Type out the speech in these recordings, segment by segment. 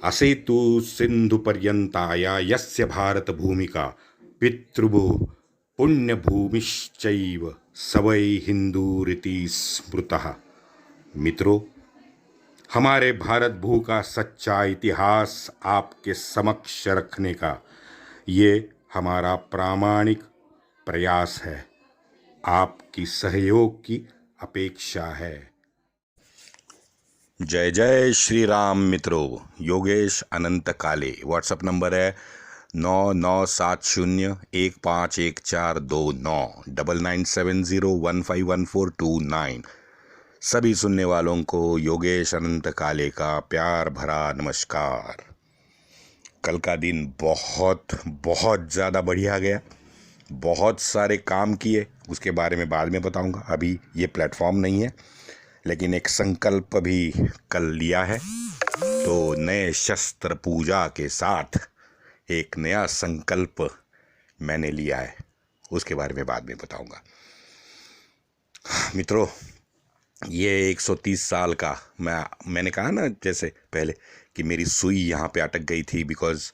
असेतु सिन्धुपर्यन्ताया यस्य भारतभूमिका पितृभूः पुण्यभूमिश्चैव स वै हिन्दूरिति स्मृतः। मित्रों, हमारे भारत भू का सच्चा इतिहास आपके समक्ष रखने का ये हमारा प्रामाणिक प्रयास है। आपकी सहयोग की अपेक्षा है। जय जय श्री राम। मित्रों, योगेश अनंत काले। व्हाट्सएप नंबर है 9970151429 9970151429। सभी सुनने वालों को योगेश अनंत काले का प्यार भरा नमस्कार। कल का दिन बहुत बहुत ज़्यादा बढ़िया गया। बहुत सारे काम किए, उसके बारे में बाद में बताऊंगा, अभी ये प्लेटफॉर्म नहीं है। लेकिन एक संकल्प भी कल लिया है, तो नए शस्त्र पूजा के साथ एक नया संकल्प मैंने लिया है, उसके बारे में बाद में बताऊंगा। मित्रों, ये 130 साल का मैंने कहा ना जैसे पहले कि मेरी सुई यहाँ पे अटक गई थी, बिकॉज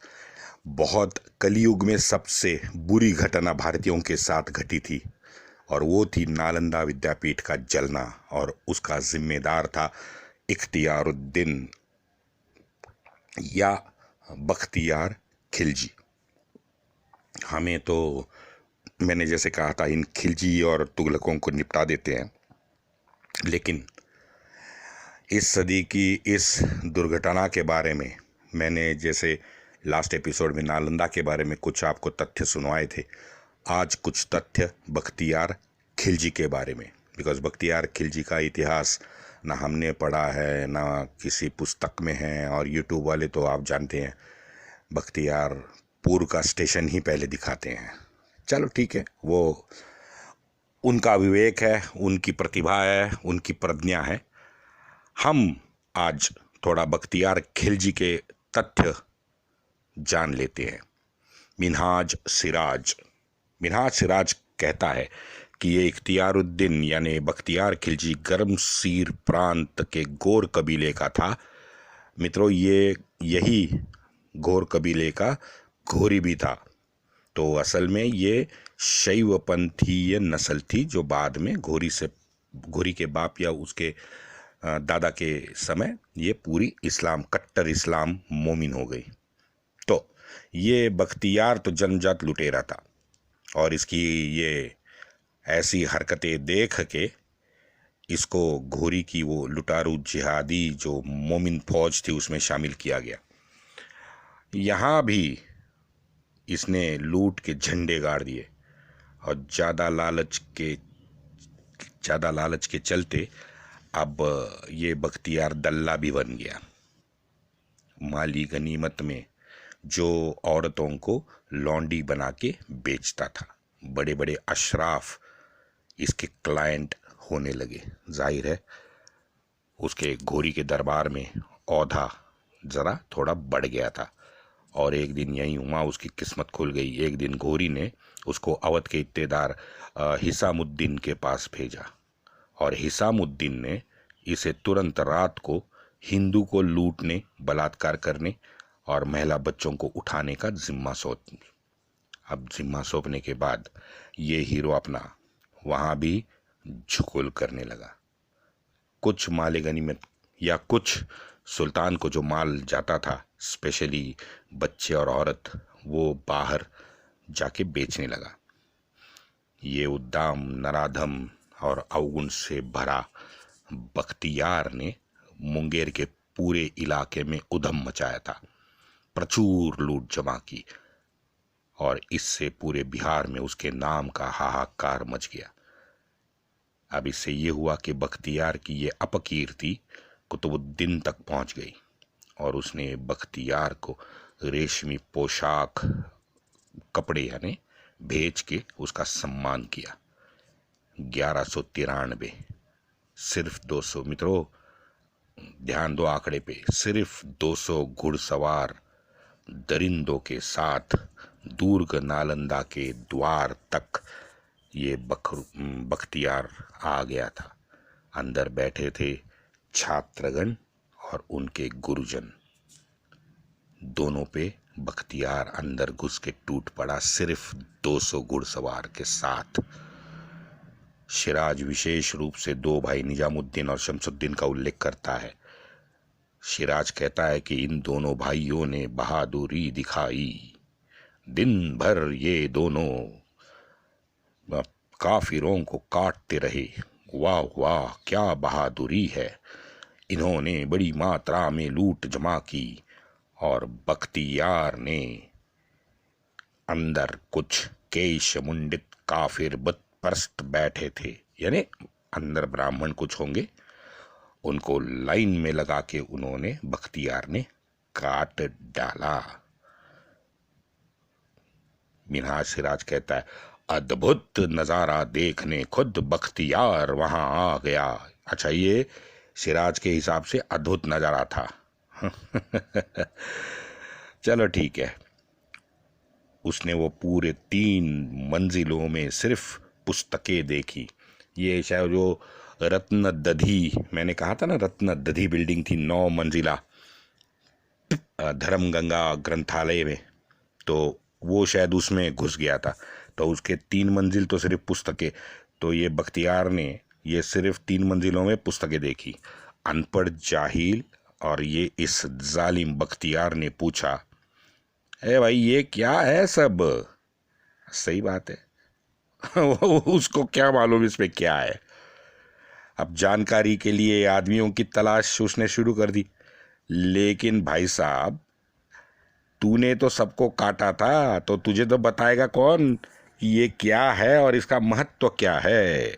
बहुत कलयुग में सबसे बुरी घटना भारतीयों के साथ घटी थी, और वो थी नालंदा विद्यापीठ का जलना, और उसका जिम्मेदार था इख्तियारुद्दीन या बख्तियार खिलजी। हमें तो, मैंने जैसे कहा था, इन खिलजी और तुगलकों को निपटा देते हैं, लेकिन इस सदी की इस दुर्घटना के बारे में मैंने जैसे लास्ट एपिसोड में नालंदा के बारे में कुछ आपको तथ्य सुनवाए थे, आज कुछ तथ्य बख्तियार खिलजी के बारे में। बिकॉज बख्तियार खिलजी का इतिहास ना हमने पढ़ा है, ना किसी पुस्तक में है, और यूट्यूब वाले तो आप जानते हैं बख्तियारपुर का स्टेशन ही पहले दिखाते हैं। चलो ठीक है, वो उनका विवेक है, उनकी प्रतिभा है, उनकी प्रज्ञा है। हम आज थोड़ा बख्तियार खिलजी के तथ्य जान लेते हैं। मिन्हाज सिराज कहता है कि ये इख्तियारुद्दीन यानी बख्तियार खिलजी गर्मसीर प्रांत के गोर कबीले का था। मित्रों, यही गोर कबीले का घोरी भी था। तो असल में ये शैवपंथीय नस्ल थी, जो बाद में घोरी के बाप या उसके दादा के समय ये पूरी कट्टर इस्लाम मोमिन हो गई। तो ये बख्तियार तो जन्मजात लुटेरा था, और इसकी ये ऐसी हरकतें देख के इसको घोरी की वो लुटारू जिहादी जो मोमिन फौज थी उसमें शामिल किया गया। यहाँ भी इसने लूट के झंडे गाड़ दिए, और ज़्यादा लालच के चलते अब ये बख्तियार दल्ला भी बन गया। माली गनीमत में जो औरतों को लौंडी बना के बेचता था, बड़े बड़े अशराफ इसके क्लाइंट होने लगे। जाहिर है उसके घोरी के दरबार में औधा ज़रा थोड़ा बढ़ गया था, और एक दिन यहीं हुआ उसकी किस्मत खुल गई। एक दिन घोरी ने उसको अवध के इत्तेदार हिसामुद्दीन के पास भेजा, और हिसामुद्दीन ने इसे तुरंत रात को हिंदू को लूटने, बलात्कार करने और महिला बच्चों को उठाने का जिम्मा सौंप। अब जिम्मा सौंपने के बाद ये हीरो अपना वहाँ भी झुकुल करने लगा। कुछ माले गनीमत या कुछ सुल्तान को जो माल जाता था, स्पेशली बच्चे और औरत, वो बाहर जाके बेचने लगा। ये उद्दाम, नराधम और अवगुण से भरा बख्तियार ने मुंगेर के पूरे इलाके में उधम मचाया था, प्रचुर लूट जमा की, और इससे पूरे बिहार में उसके नाम का हाहाकार मच गया। अब इससे ये हुआ कि बख्तियार की ये अपकीर्ति कुतुबुद्दीन तक पहुंच गई, और उसने बख्तियार को रेशमी पोशाक, कपड़े यानी भेज के उसका सम्मान किया। 1193 सिर्फ 200, मित्रों ध्यान दो आंकड़े पे, सिर्फ 200 घुड़सवार दरिंदों के साथ दुर्ग नालंदा के द्वार तक ये बख्तियार आ गया था। अंदर बैठे थे छात्रगण और उनके गुरुजन। दोनों पे बख्तियार अंदर घुस के टूट पड़ा, सिर्फ 200 घुड़सवार के साथ। सिराज विशेष रूप से दो भाई निजामुद्दीन और शमसुद्दीन का उल्लेख करता है। सिराज कहता है कि इन दोनों भाइयों ने बहादुरी दिखाई। दिन भर ये दोनों काफिरों को काटते रहे। वाह वाह, क्या बहादुरी है। इन्होंने बड़ी मात्रा में लूट जमा की और बख्तियार ने अंदर कुछ केश मुंडित काफिर बुतपरस्त बैठे थे, यानी अंदर ब्राह्मण कुछ होंगे, उनको लाइन में लगा के उन्होंने बख्तियार ने काट डाला। मिन्हाज सिराज कहता है, अद्भुत नजारा देखने खुद बख्तियार वहां आ गया। अच्छा, ये सिराज के हिसाब से अद्भुत नजारा था। चलो ठीक है। उसने वो पूरे 3 मंजिलों में सिर्फ पुस्तकें देखी। ये शायद जो रत्न दधी, मैंने कहा था ना, रत्न दधी बिल्डिंग थी 9 मंजिला धर्मगंगा ग्रंथालय में, तो वो शायद उसमें घुस गया था। तो उसके 3 मंजिल तो सिर्फ पुस्तकें। तो ये बख्तियार ने ये सिर्फ 3 मंजिलों में पुस्तकें देखी। अनपढ़ जाहिल और ये इस जालिम बख्तियार ने पूछा, ए भाई ये क्या है सब? सही बात है। उसको क्या मालूम इसमें क्या है। अब जानकारी के लिए आदमियों की तलाश उसने शुरू कर दी। लेकिन भाई साहब, तूने तो सबको काटा था, तो तुझे तो बताएगा कौन कि ये क्या है और इसका महत्व क्या है।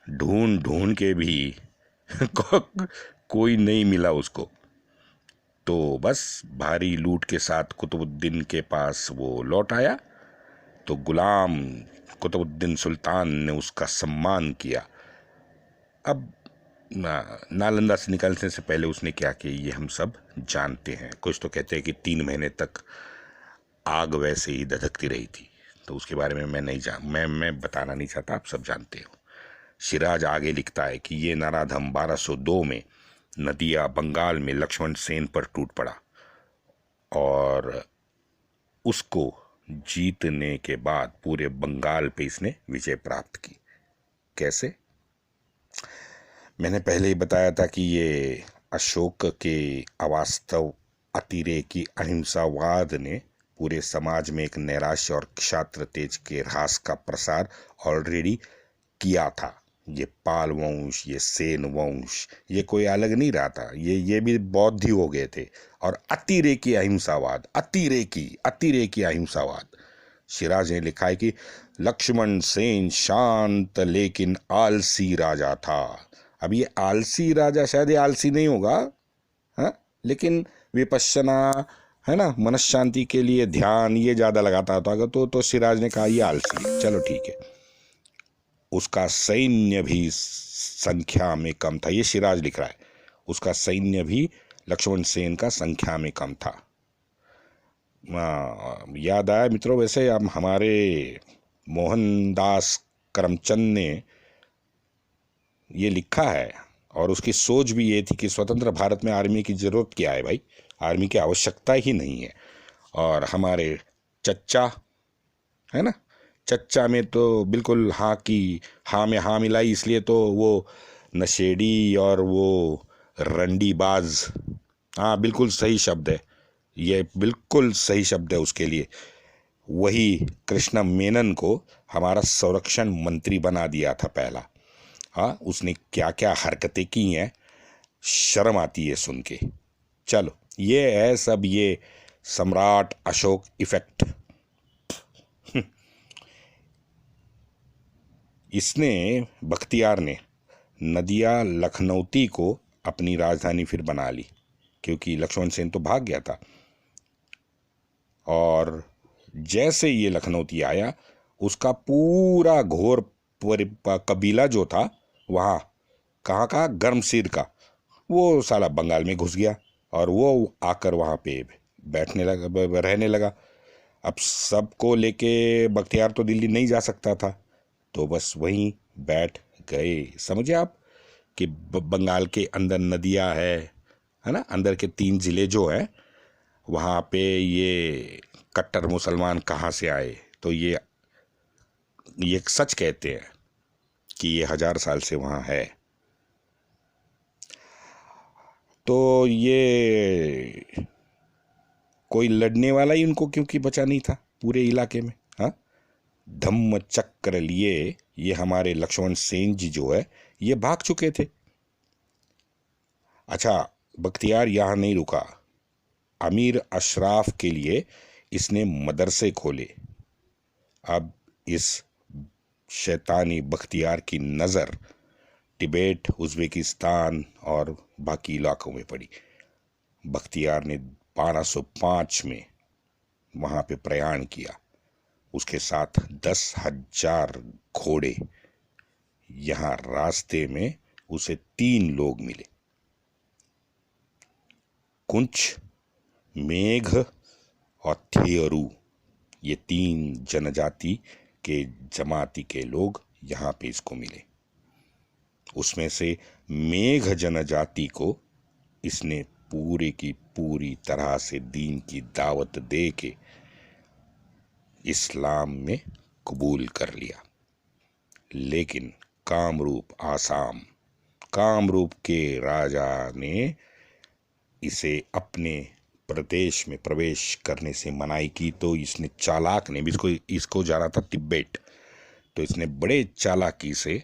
ढूंढ ढूंढ के भी कोई नहीं मिला उसको। तो बस भारी लूट के साथ कुतुबुद्दीन के पास वो लौट आया। तो गुलाम कुतुबुद्दीन सुल्तान ने उसका सम्मान किया। अब नालंदा से निकलने से पहले उसने क्या किया ये हम सब जानते हैं। कुछ तो कहते हैं कि 3 महीने तक आग वैसे ही धधकती रही थी, तो उसके बारे में मैं बताना नहीं चाहता, आप सब जानते हो। सिराज आगे लिखता है कि ये नराधम 1202 में नदिया बंगाल में लक्ष्मण सेन पर टूट पड़ा और उसको जीतने के बाद पूरे बंगाल पे इसने विजय प्राप्त की। कैसे? मैंने पहले ही बताया था कि ये अशोक के अवास्तव अतिरेकी अहिंसावाद ने पूरे समाज में एक नैराश्य और क्षात्र तेज के ह्रास का प्रसार ऑलरेडी किया था। ये पाल वंश, ये सेन वंश, ये कोई अलग नहीं रहा था। ये भी बौद्ध ही हो गए थे। और अतिरेकी अहिंसावाद, अतिरेकी अहिंसावाद। सिराज ने लिखा है कि लक्ष्मण सेन शांत लेकिन आलसी राजा था। अब ये आलसी राजा, शायद ये आलसी नहीं होगा, हाँ, लेकिन विपश्यना है ना, मनशांति के लिए ध्यान ये ज़्यादा लगाता था। तो सिराज ने कहा ये आलसी है। चलो ठीक है। उसका सैन्य भी संख्या में कम था। ये सिराज लिख रहा है, उसका सैन्य भी लक्ष्मण सेन का संख्या में कम था। याद आया मित्रों, वैसे अब हमारे मोहनदास करमचंद ने ये लिखा है और उसकी सोच भी ये थी कि स्वतंत्र भारत में आर्मी की ज़रूरत क्या है भाई, आर्मी की आवश्यकता ही नहीं है। और हमारे चच्चा है ना, चच्चा में तो बिल्कुल हाँ में हाँ मिलाई, इसलिए तो वो नशेड़ी और वो रंडीबाज, हाँ बिल्कुल सही शब्द है, ये बिल्कुल सही शब्द है उसके लिए। वही कृष्ण मेनन को हमारा संरक्षण मंत्री बना दिया था पहला। हाँ, उसने क्या क्या हरकतें की हैं, शर्म आती है सुन के। चलो, ये है सब ये सम्राट अशोक इफेक्ट। इसने बख्तियार ने नदिया लखनौती को अपनी राजधानी फिर बना ली, क्योंकि लक्ष्मण सेन तो भाग गया था। और जैसे ये लखनौती आया, उसका पूरा घोर कबीला जो था वहाँ, कहाँ गर्मसीर का, वो साला बंगाल में घुस गया और वो आकर वहाँ पे बैठने लगा, रहने लगा। अब सबको लेके बख्तियार तो दिल्ली नहीं जा सकता था, तो बस वहीं बैठ गए। समझे आप कि बंगाल के अंदर नदियाँ है है ना, अंदर के 3 ज़िले जो हैं वहाँ पे ये कट्टर मुसलमान कहाँ से आए, तो ये सच कहते हैं कि ये 1000 साल से वहाँ है। तो ये कोई लड़ने वाला ही उनको क्योंकि बचा नहीं था पूरे इलाके में। हाँ, धम्म चक्र लिए ये हमारे लक्ष्मण सेन जी जो है ये भाग चुके थे। अच्छा, बख्तियार यहाँ नहीं रुका, अमीर अशराफ के लिए इसने मदरसे खोले। अब इस शैतानी बख्तियार की नज़र तिबेट, उज़्बेकिस्तान और बाकी इलाकों में पड़ी। बख्तियार ने 1205 में वहाँ पे प्रयाण किया, उसके साथ 10,000 घोड़े। यहाँ रास्ते में उसे 3 लोग मिले, कुंच, मेघ और थेयरू। ये 3 जनजाति के जमाती के लोग यहाँ पे इसको मिले। उसमें से मेघ जनजाति को इसने पूरे की पूरी तरह से दीन की दावत दे के इस्लाम में कबूल कर लिया। लेकिन कामरूप आसाम, कामरूप के राजा ने इसे अपने प्रदेश में प्रवेश करने से मनाही की। तो इसने चालाक ने भी इसको जाना था तिब्बत, तो इसने बड़े चालाकी से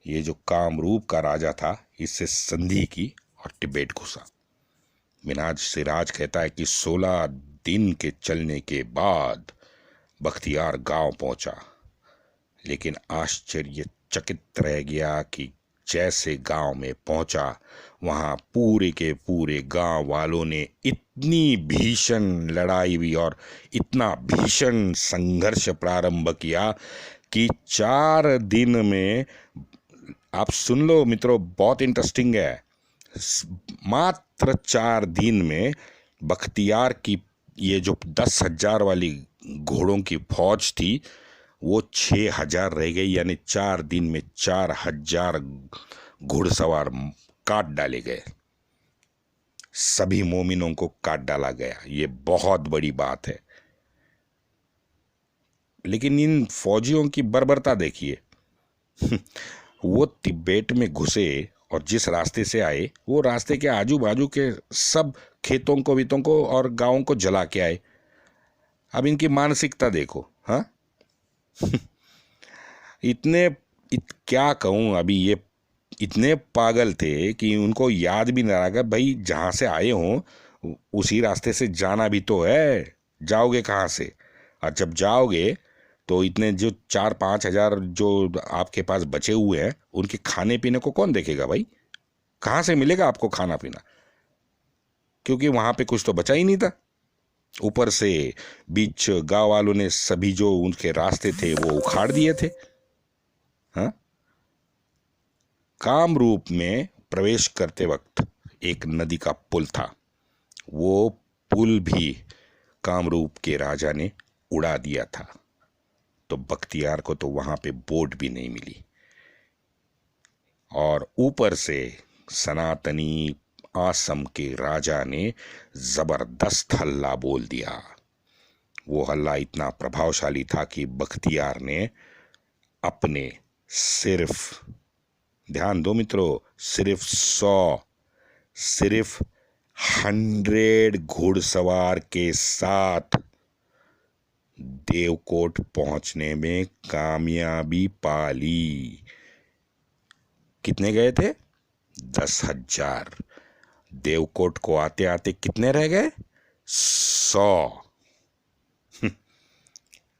ये जो कामरूप का राजा था इससे संधि की और तिब्बत घुसा। मिनाज सिराज कहता है कि 16 दिन के चलने के बाद बख्तियार गांव पहुंचा, लेकिन आश्चर्यचकित रह गया कि जैसे गांव में पहुंचा वहां पूरे के पूरे गांव वालों ने इतनी भीषण लड़ाई हुई और इतना भीषण संघर्ष प्रारंभ किया कि 4 दिन में, आप सुन लो मित्रों, बहुत इंटरेस्टिंग है, मात्र 4 दिन में बख्तियार की ये जो 10,000 वाली घोड़ों की फौज थी वो 6,000 रह गई। यानी 4 दिन में 4,000 घुड़सवार काट डाले गए, सभी मोमिनों को काट डाला गया। ये बहुत बड़ी बात है। लेकिन इन फौजियों की बर्बरता देखिए वो तिब्बत में घुसे और जिस रास्ते से आए वो रास्ते के आजू बाजू के सब खेतों को वितों को और गांवों को जला के आए। अब इनकी मानसिकता देखो। हाँ क्या कहूँ, अभी ये इतने पागल थे कि उनको याद भी नहीं रहा कि भाई जहाँ से आए हों उसी रास्ते से जाना भी तो है, जाओगे कहाँ से? और जब जाओगे तो इतने जो 4-5 हजार जो आपके पास बचे हुए हैं उनके खाने पीने को कौन देखेगा भाई? कहाँ से मिलेगा आपको खाना पीना? क्योंकि वहाँ पे कुछ तो बचा ही नहीं था। ऊपर से बीच गांव वालों ने सभी जो उनके रास्ते थे वो उखाड़ दिए थे। हाँ, कामरूप में प्रवेश करते वक्त एक नदी का पुल था, वो पुल भी कामरूप के राजा ने उड़ा दिया था। तो बख्तियार को तो वहां पे बोट भी नहीं मिली और ऊपर से सनातनी आसम के राजा ने जबरदस्त हल्ला बोल दिया। वो हल्ला इतना प्रभावशाली था कि बख्तियार ने अपने सिर्फ, ध्यान दो मित्रों, सिर्फ 100 घुड़सवार के साथ देवकोट पहुंचने में कामयाबी पाली। कितने गए थे? 10,000। देवकोट को आते आते कितने रह गए? 100।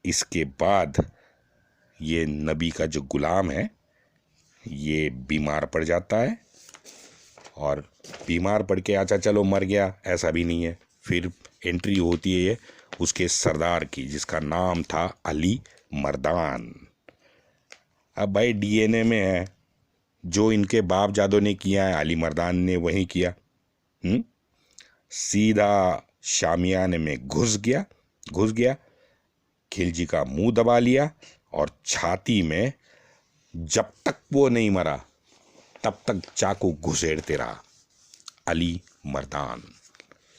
इसके बाद ये नबी का जो गुलाम है ये बीमार पड़ जाता है और बीमार पड़ के अच्छा चलो मर गया, ऐसा भी नहीं है। फिर एंट्री होती है उसके सरदार की जिसका नाम था अली मर्दान। अब भाई डीएनए में है, जो इनके बाप जादों ने किया है अली मर्दान ने वही किया। सीधा शामियाने में घुस गया, खिलजी का मुंह दबा लिया और छाती में जब तक वो नहीं मरा तब तक चाकू घुसेड़ते रहा। अली मर्दान।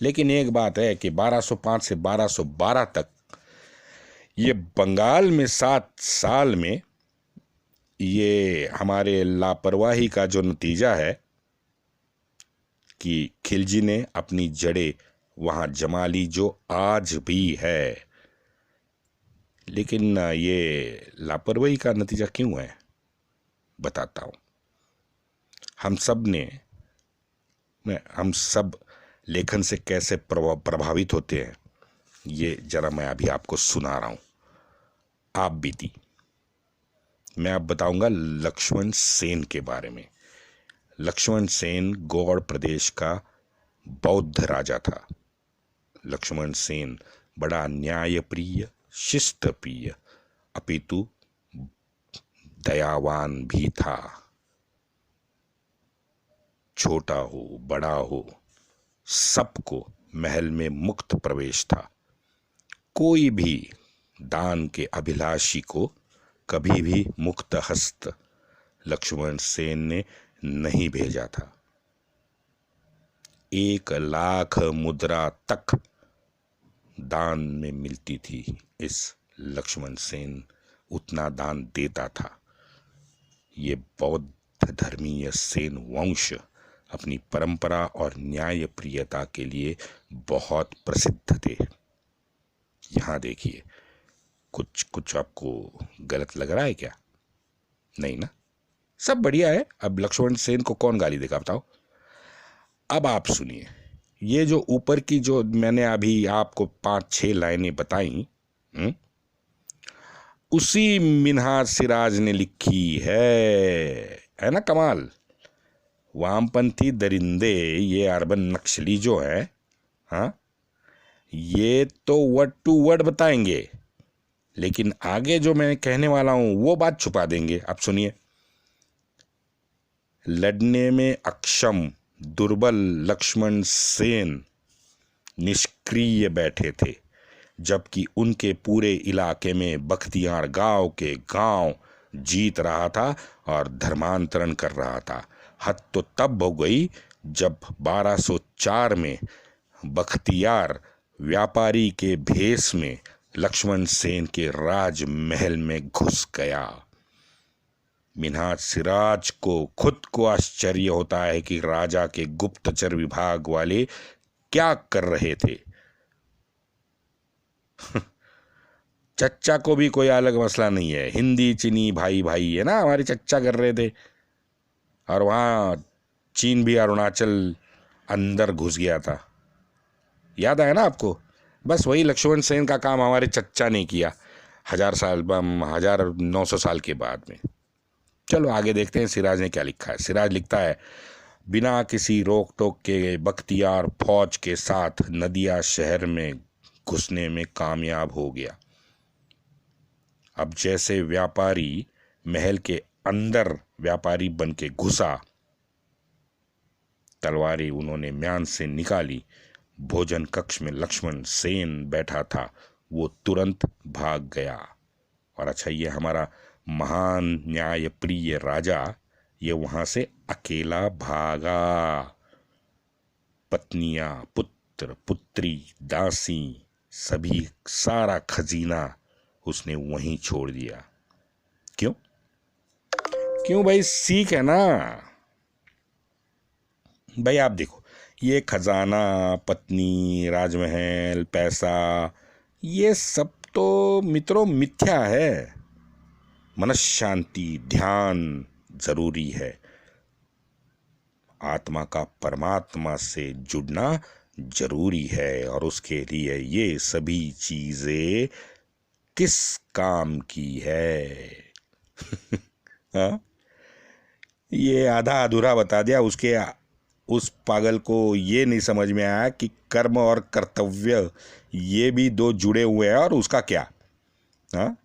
लेकिन एक बात है कि 1205 से 1212 तक ये बंगाल में 7 साल में ये हमारे लापरवाही का जो नतीजा है कि खिलजी ने अपनी जड़ें वहाँ जमा ली, जो आज भी है। लेकिन ये लापरवाही का नतीजा क्यों है, बताता हूँ। हम सब लेखन से कैसे प्रभावित होते हैं, ये जरा मैं अभी आपको सुना रहा हूँ। आप बीती मैं अब बताऊंगा लक्ष्मण सेन के बारे में। लक्ष्मण सेन गौड़ प्रदेश का बौद्ध राजा था। लक्ष्मण सेन बड़ा न्यायप्रिय, शिस्तप्रिय, अपितु दयावान भी था। छोटा हो बड़ा हो, सबको महल में मुक्त प्रवेश था। कोई भी दान के अभिलाषी को कभी भी मुक्त हस्त लक्ष्मण सेन ने नहीं भेजा था। 1 लाख मुद्रा तक दान में मिलती थी। इस लक्ष्मण सेन उतना दान देता था। ये बौद्ध धर्मीय सेन वंश अपनी परंपरा और न्यायप्रियता के लिए बहुत प्रसिद्ध थे। यहाँ देखिए, कुछ आपको गलत लग रहा है क्या? नहीं ना, सब बढ़िया है। अब लक्ष्मण सेन को कौन गाली देगा बताओ। अब आप सुनिए, ये जो ऊपर की जो मैंने अभी आपको 5-6 लाइनें बताई, उसी मिन्हाज सिराज ने लिखी है ना कमाल। वामपंथी दरिंदे, ये अर्बन नक्सली जो है, हाँ, ये तो वर्ड टू वर्ड बताएंगे, लेकिन आगे जो मैं कहने वाला हूं वो बात छुपा देंगे। अब सुनिए, लड़ने में अक्षम दुर्बल लक्ष्मण सेन निष्क्रिय बैठे थे, जबकि उनके पूरे इलाके में बख्तियार गांव जीत रहा था और धर्मांतरण कर रहा था। हद तो तब हो गई जब 1204 में बख्तियार व्यापारी के भेष में लक्ष्मण सेन के राजमहल में घुस गया। मिन्हाज सिराज को खुद को आश्चर्य होता है कि राजा के गुप्तचर विभाग वाले क्या कर रहे थे। चच्चा को भी कोई अलग मसला नहीं है, हिंदी चीनी भाई भाई है ना, हमारे चच्चा कर रहे थे। और वहाँ चीन भी अरुणाचल अंदर घुस गया था, याद आया ना आपको। बस वही लक्ष्मण सेन का काम हमारे चच्चा ने किया 1900 साल के बाद में। चलो आगे देखते हैं सिराज ने क्या लिखा है। सिराज लिखता है, बिना किसी रोक टोक के बख्तियार फौज के साथ नदिया शहर में घुसने में कामयाब हो गया। अब जैसे व्यापारी महल के अंदर व्यापारी बन के घुसा, तलवारें उन्होंने म्यान से निकाली। भोजन कक्ष में लक्ष्मण सेन बैठा था, वो तुरंत भाग गया। और अच्छा, ये हमारा महान न्यायप्रिय राजा ये वहां से अकेला भागा। पत्नियां, पुत्र, पुत्री, दासी, सभी सारा खजीना उसने वहीं छोड़ दिया। क्यों भाई? सीख है ना भाई। आप देखो, ये खजाना, पत्नी, राजमहल, पैसा, ये सब तो मित्रों मिथ्या है। मनस्य शांति, ध्यान जरूरी है। आत्मा का परमात्मा से जुड़ना जरूरी है, और उसके लिए ये सभी चीजें किस काम की है? हाँ, ये आधा अधूरा बता दिया। उस पागल को ये नहीं समझ में आया कि कर्म और कर्तव्य ये भी दो जुड़े हुए हैं। और उसका क्या, हाँ,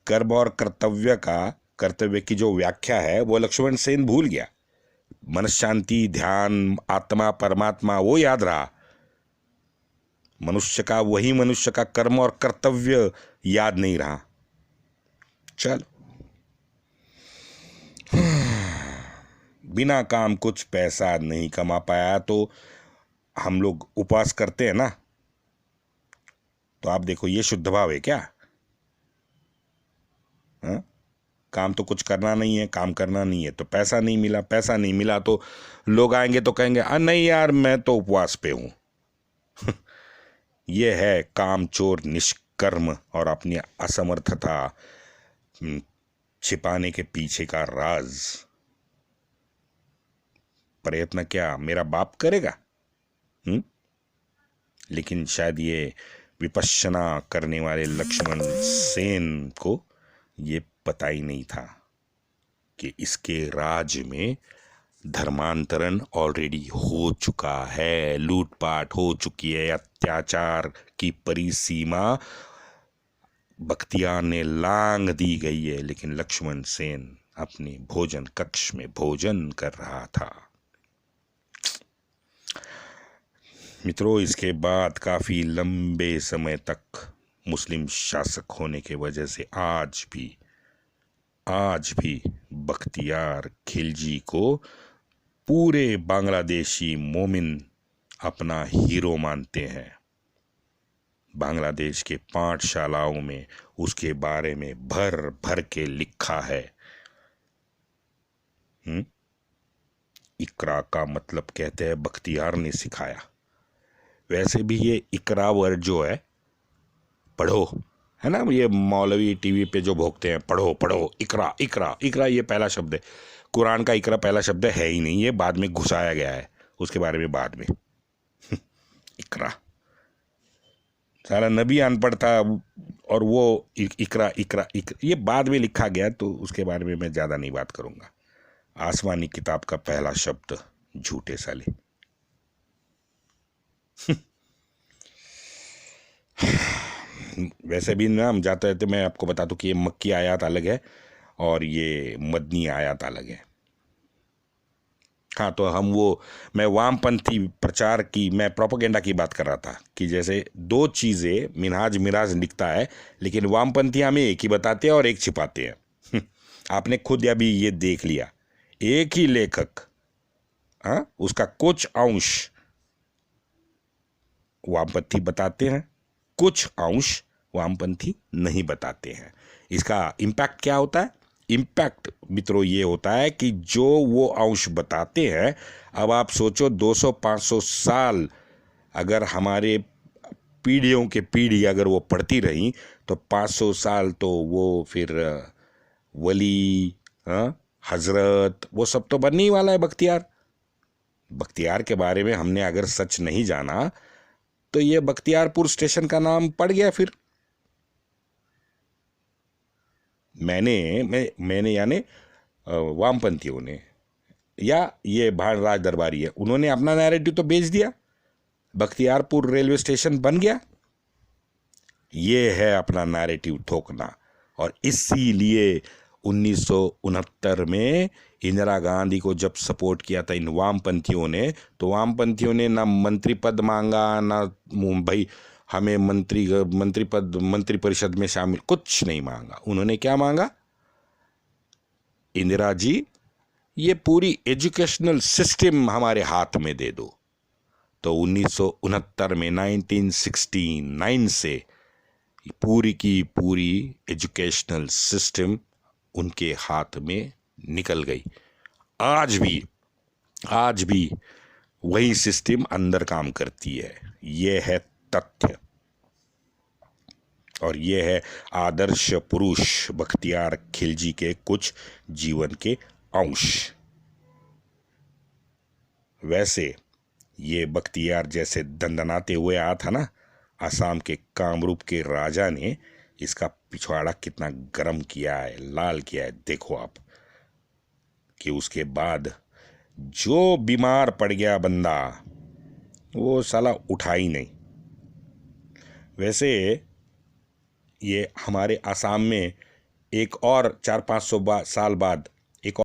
कर्म और कर्तव्य की जो व्याख्या है वो लक्ष्मण सेन भूल गया। मनस शांति, ध्यान, आत्मा, परमात्मा वो याद रहा। मनुष्य का कर्म और कर्तव्य याद नहीं रहा। चलो बिना काम कुछ पैसा नहीं कमा पाया। तो हम लोग उपवास करते हैं ना, तो आप देखो ये शुद्ध भाव है क्या? हाँ? काम तो कुछ करना नहीं है, काम करना नहीं है तो पैसा नहीं मिला, पैसा नहीं मिला तो लोग आएंगे तो कहेंगे नहीं यार मैं तो उपवास पे हूं। ये है कामचोर निष्कर्म और अपनी असमर्थता छिपाने के पीछे का राज। प्रयत्न क्या मेरा बाप करेगा? लेकिन शायद ये विपश्यना करने वाले लक्ष्मण सेन को ये पता ही नहीं था कि इसके राज में धर्मांतरण ऑलरेडी हो चुका है, लूटपाट हो चुकी है, अत्याचार की परिसीमा बख्तियार ने लांघ दी गई है। लेकिन लक्ष्मण सेन अपने भोजन कक्ष में भोजन कर रहा था। मित्रों, इसके बाद काफी लंबे समय तक मुस्लिम शासक होने के वजह से आज भी बख्तियार खिलजी को पूरे बांग्लादेशी मोमिन अपना हीरो मानते हैं। बांग्लादेश के पाठशालाओं में उसके बारे में भर भर के लिखा है। इकरा का मतलब कहते हैं बख्तियार ने सिखाया। वैसे भी ये इकरा वर्ड जो है, पढ़ो, है ना, ये मौलवी टीवी पे जो भोगते हैं पढ़ो पढ़ो, इकरा इकरा इकरा, ये पहला शब्द है। कुरान का इकरा पहला शब्द है ही नहीं, ये बाद में घुसाया गया है, उसके बारे में बाद में। इकरा, सारा नबी अनपढ़ था और वो इकरा इकरा इकरा ये बाद में लिखा गया, तो उसके बारे में मैं ज़्यादा नहीं बात करूँगा। आसमानी किताब का पहला शब्द झूठे साले। वैसे भी ना हम जाते रहते, मैं आपको बता दूं कि ये मक्की आयत अलग है और ये मदनी आयत अलग है। हाँ, तो मैं वामपंथी प्रचार की, मैं प्रोपेगेंडा की बात कर रहा था कि जैसे दो चीज़ें मिनहाज मिराज लिखता है, लेकिन वामपंथी हमें एक ही बताते हैं और एक छिपाते हैं। आपने खुद अभी ये देख लिया, एक ही लेखक, हाँ, उसका कुछ अंश वामपंथी बताते हैं, कुछ अंश वामपंथी नहीं बताते हैं। इसका इम्पैक्ट क्या होता है? इम्पैक्ट मित्रों ये होता है कि जो वो अंश बताते हैं, अब आप सोचो 200-500 साल अगर हमारे पीढ़ियों के पीढ़ी अगर वो पढ़ती रही तो 500 साल तो वो फिर वली, हजरत, वो सब तो बनने ही वाला है। बख्तियार के बारे में हमने अगर सच नहीं जाना तो ये बख्तियारपुर स्टेशन का नाम पड़ गया। फिर मैंने यानी वामपंथियों ने, या ये भाण राज दरबारी है, उन्होंने अपना नैरेटिव तो बेच दिया, बख्तियारपुर रेलवे स्टेशन बन गया। ये है अपना नैरेटिव थोकना। और इसीलिए 1969 में इंदिरा गांधी को जब सपोर्ट किया था इन वामपंथियों ने, तो वामपंथियों ने ना मंत्री पद मांगा, ना भाई हमें मंत्री परिषद में शामिल, कुछ नहीं मांगा। उन्होंने क्या मांगा? इंदिरा जी, ये पूरी एजुकेशनल सिस्टम हमारे हाथ में दे दो। तो 1969 में 1969 से पूरी की पूरी एजुकेशनल सिस्टम उनके हाथ में निकल गई। आज भी वही सिस्टम अंदर काम करती है। यह है तथ्य और यह है आदर्श पुरुष बख्तियार खिलजी के कुछ जीवन के अंश। वैसे ये बख्तियार जैसे दंदनाते हुए आया था ना, असम के कामरूप के राजा ने इसका पिछवाड़ा कितना गर्म किया है, लाल किया है। देखो आप कि उसके बाद जो बीमार पड़ गया बंदा, वो साला उठा ही नहीं। वैसे ये हमारे असम में एक और 400-500 साल बाद